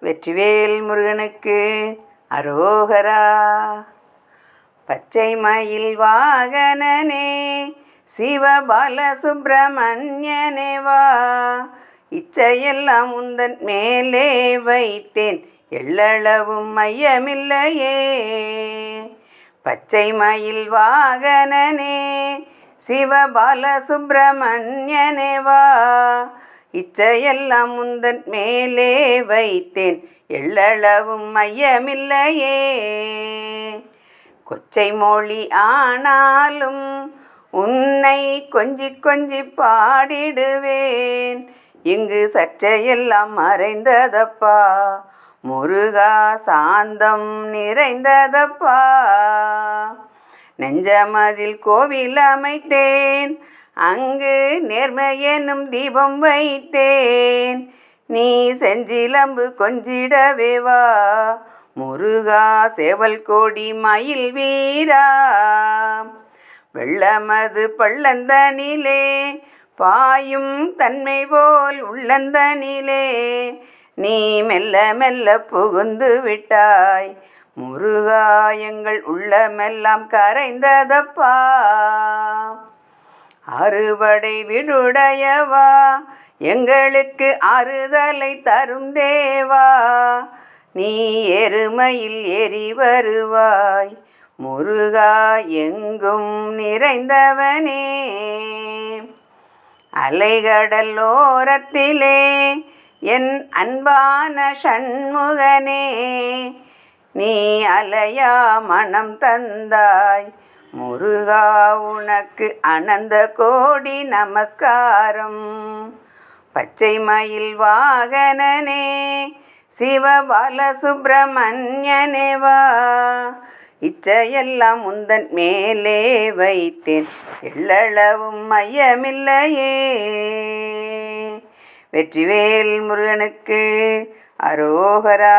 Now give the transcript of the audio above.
வெற்றிவேல் முருகனுக்கு அரோகரா. பச்சை மயில் வாகனனே சிவபால சுப்பிரமணியனே வா, இச்சையெல்லாம் உந்தன் மேலே வைத்தேன் எள்ளளவும் மையமில்லையே. பச்சை மயில் வாகனனே சிவபால சுப்பிரமணியனே வா, இச்சையெல்லாம் உந்தன் மேலே வைத்தேன் எள்ளளவும் மையமில்லையே. கொச்சை மொழி ஆனாலும் உன்னை கொஞ்சி கொஞ்சி பாடிடுவேன், இங்கு சற்றையெல்லாம் மறைந்ததப்பா முருகா சாந்தம் நிறைந்ததப்பா. நெஞ்சமதில் கோவில் அமைத்தேன், அங்கு நேர்மையெனும் தீபம் வைத்தேன், நீ செஞ்சிலம்பு கொஞ்சிடவே வா முருகா சேவல் கோடி மயில் வீரா. வெள்ளமது பள்ளந்தனிலே பாயும் தன்மை போல் உள்ளந்தனிலே நீ மெல்ல மெல்ல புகுந்து விட்டாய் முருகா, எங்கள் உள்ளமெல்லாம் கரைந்ததப்பா. அறுபடை விடுடையவா, எங்களுக்கு ஆறுதலை தரும் தேவா, நீ எருமையில் ஏறி வருவாய் முருகா எங்கும் நிறைந்தவனே. அலைகடல் ஓரத்திலே என் அன்பான சண்முகனே, நீ அலையா மனம் தந்தாய் முருகா, உனக்கு அனந்த கோடி நமஸ்காரம். பச்சை மயில் வாகனனே சிவபால சுப்பிரமணியனே வா, இச்சையெல்லாம் உந்தன் மேலே வைத்தேன் எள்ளளவும் மையமில்லையே. வெற்றிவேல் முருகனுக்கு அரோகரா.